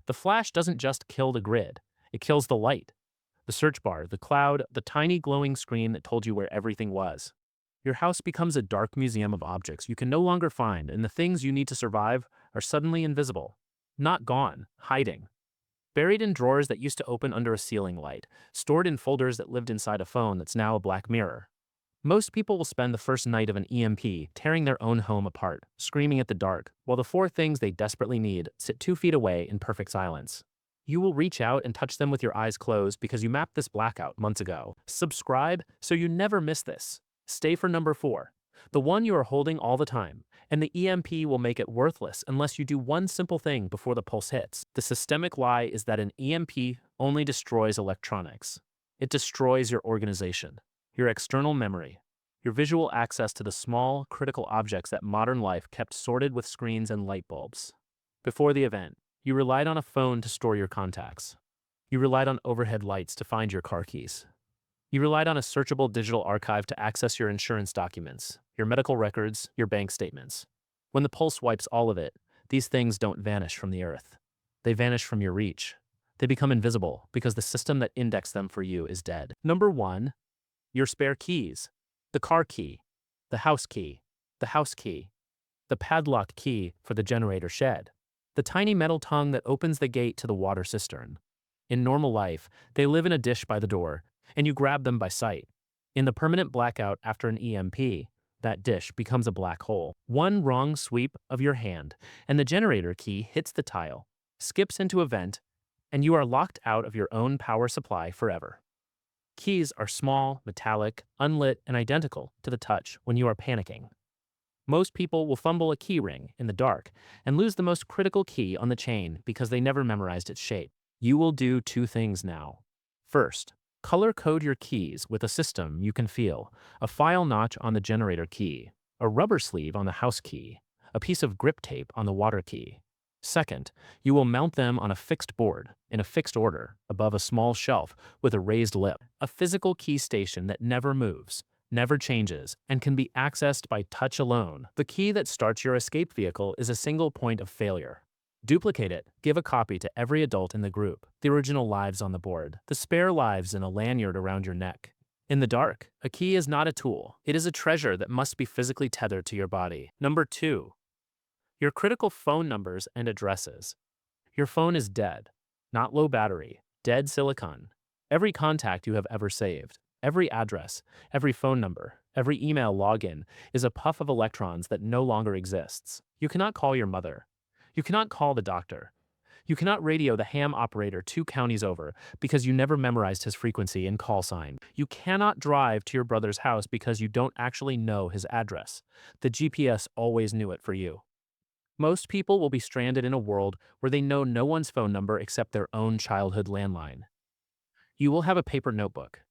The flash doesn't just kill the grid, it kills the light, the search bar, the cloud, the tiny glowing screen that told you where everything was. Your house becomes a dark museum of objects you can no longer find, and the things you need to survive are suddenly invisible. Not gone, hiding. Buried in drawers that used to open under a ceiling light, stored in folders that lived inside a phone that's now a black mirror. Most people will spend the first night of an EMP tearing their own home apart, screaming at the dark, while the four things they desperately need sit 2 feet away in perfect silence. You will reach out and touch them with your eyes closed because you mapped this blackout months ago. Subscribe so you never miss this. Stay for number 4, the one you are holding all the time, and the EMP will make it worthless unless you do one simple thing before the pulse hits. The systemic lie is that an EMP only destroys electronics. It destroys your organization, your external memory, your visual access to the small, critical objects that modern life kept sorted with screens and light bulbs. Before the event, you relied on a phone to store your contacts. You relied on overhead lights to find your car keys. You relied on a searchable digital archive to access your insurance documents, your medical records, your bank statements. When the pulse wipes all of it, these things don't vanish from the earth. They vanish from your reach. They become invisible because the system that indexed them for you is dead. Number 1. Your spare keys. The car key, the house key, the house key, the padlock key for the generator shed, the tiny metal tongue that opens the gate to the water cistern. In normal life, they live in a dish by the door, and you grab them by sight. In the permanent blackout after an EMP, that dish becomes a black hole. One wrong sweep of your hand, and the generator key hits the tile, skips into a vent, and you are locked out of your own power supply forever. Keys are small, metallic, unlit, and identical to the touch when you are panicking. Most people will fumble a key ring in the dark and lose the most critical key on the chain because they never memorized its shape. You will do 2 things now. First, color code your keys with a system you can feel: a file notch on the generator key, a rubber sleeve on the house key, a piece of grip tape on the water key. Second, you will mount them on a fixed board, in a fixed order, above a small shelf with a raised lip, a physical key station that never moves, never changes, and can be accessed by touch alone. The key that starts your escape vehicle is a single point of failure. Duplicate it, give a copy to every adult in the group, the original lives on the board, the spare lives in a lanyard around your neck. In the dark, a key is not a tool, it is a treasure that must be physically tethered to your body. Number 2. Your critical phone numbers and addresses. Your phone is dead, not low battery, dead silicon. Every contact you have ever saved, every address, every phone number, every email login is a puff of electrons that no longer exists. You cannot call your mother. You cannot call the doctor. You cannot radio the ham operator 2 counties over because you never memorized his frequency and call sign. You cannot drive to your brother's house because you don't actually know his address. The GPS always knew it for you. Most people will be stranded in a world where they know no one's phone number except their own childhood landline. You will have a paper notebook,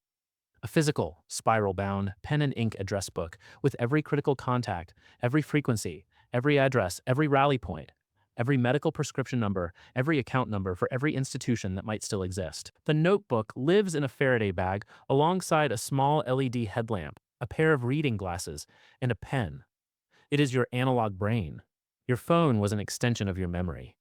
a physical, spiral-bound, pen and ink address book with every critical contact, every frequency, every address, every rally point, every medical prescription number, every account number for every institution that might still exist. The notebook lives in a Faraday bag alongside a small LED headlamp, a pair of reading glasses, and a pen. It is your analog brain. Your phone was an extension of your memory.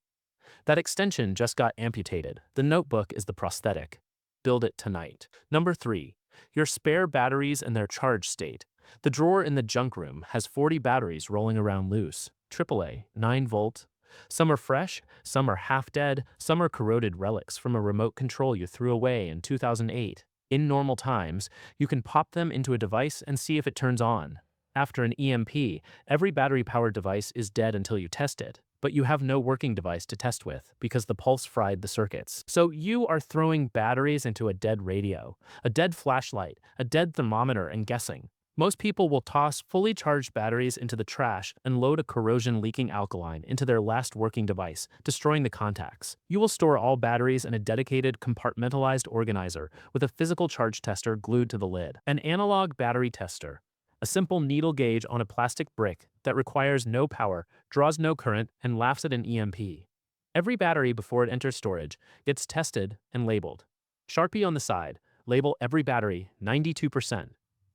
That extension just got amputated. The notebook is the prosthetic. Build it tonight. Number 3. Your spare batteries and their charge state. The drawer in the junk room has 40 batteries rolling around loose. AAA, 9 volt. Some are fresh, some are half dead, some are corroded relics from a remote control you threw away in 2008. In normal times, you can pop them into a device and see if it turns on. After an EMP, every battery-powered device is dead until you test it, but you have no working device to test with because the pulse fried the circuits. So you are throwing batteries into a dead radio, a dead flashlight, a dead thermometer, and guessing. Most people will toss fully charged batteries into the trash and load a corrosion-leaking alkaline into their last working device, destroying the contacts. You will store all batteries in a dedicated compartmentalized organizer with a physical charge tester glued to the lid. An analog battery tester, a simple needle gauge on a plastic brick that requires no power, draws no current, and laughs at an EMP. Every battery before it enters storage gets tested and labeled. Sharpie on the side, label every battery 92%,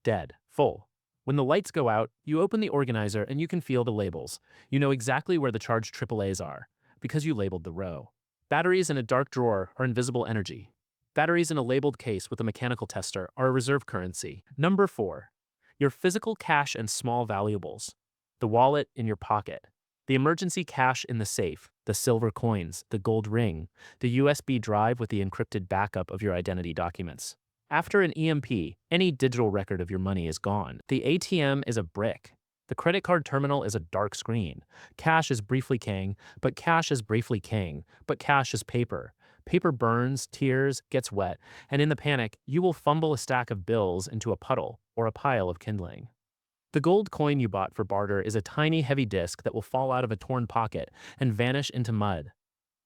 dead, full. When the lights go out, you open the organizer and you can feel the labels. You know exactly where the charged AAAs are, because you labeled the row. Batteries in a dark drawer are invisible energy. Batteries in a labeled case with a mechanical tester are a reserve currency. Number 4. Your physical cash and small valuables. The wallet in your pocket. The emergency cash in the safe, the silver coins, the gold ring, the USB drive with the encrypted backup of your identity documents. After an EMP, any digital record of your money is gone. The ATM is a brick. The credit card terminal is a dark screen. Cash is briefly king, but cash is briefly king, but cash is paper. Paper burns, tears, gets wet, and in the panic, you will fumble a stack of bills into a puddle or a pile of kindling. The gold coin you bought for barter is a tiny heavy disc that will fall out of a torn pocket and vanish into mud.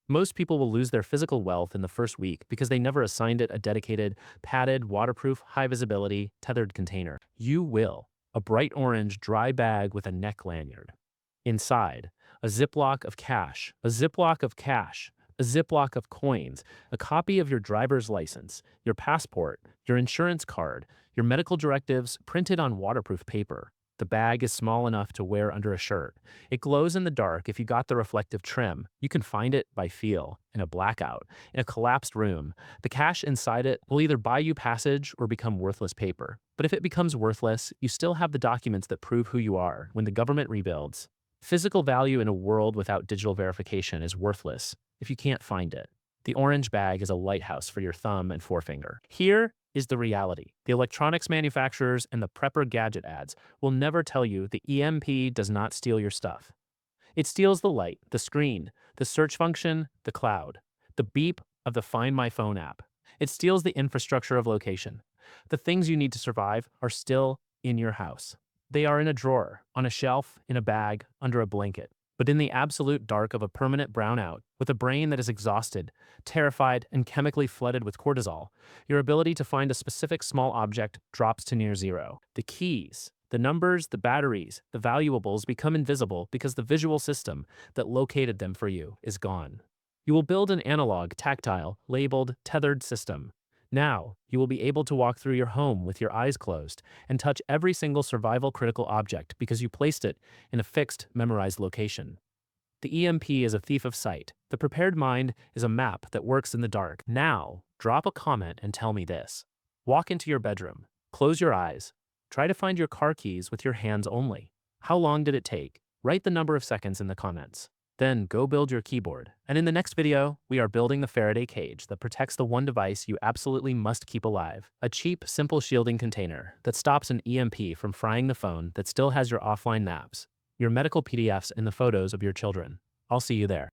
Most people will lose their physical wealth in the first week because they never assigned it a dedicated, padded, waterproof, high visibility, tethered container. You will. A bright orange dry bag with a neck lanyard. Inside, a Ziploc of cash, a Ziploc of cash, a Ziploc of coins, a copy of your driver's license, your passport, your insurance card, your medical directives printed on waterproof paper. The bag is small enough to wear under a shirt. It glows in the dark if you got the reflective trim. You can find it by feel, in a blackout, in a collapsed room. The cash inside it will either buy you passage or become worthless paper. But if it becomes worthless, you still have the documents that prove who you are when the government rebuilds. Physical value in a world without digital verification is worthless if you can't find it. The orange bag is a lighthouse for your thumb and forefinger. Here is the reality. The electronics manufacturers and the prepper gadget ads will never tell you the EMP does not steal your stuff. It steals the light, the screen, the search function, the cloud, the beep of the Find My Phone app. It steals the infrastructure of location. The things you need to survive are still in your house. They are in a drawer, on a shelf, in a bag, under a blanket. But in the absolute dark of a permanent brownout, with a brain that is exhausted, terrified, and chemically flooded with cortisol, your ability to find a specific small object drops to near zero. The keys, the numbers, the batteries, the valuables become invisible because the visual system that located them for you is gone. You will build an analog, tactile, labeled, tethered system. Now, you will be able to walk through your home with your eyes closed and touch every single survival critical object because you placed it in a fixed, memorized location. The EMP is a thief of sight. The prepared mind is a map that works in the dark. Now, drop a comment and tell me this. Walk into your bedroom. Close your eyes. Try to find your car keys with your hands only. How long did it take? Write the number of seconds in the comments. Then go build your keyboard. And in the next video, we are building the Faraday cage that protects the one device you absolutely must keep alive. A cheap, simple shielding container that stops an EMP from frying the phone that still has your offline maps, your medical PDFs, and the photos of your children. I'll see you there.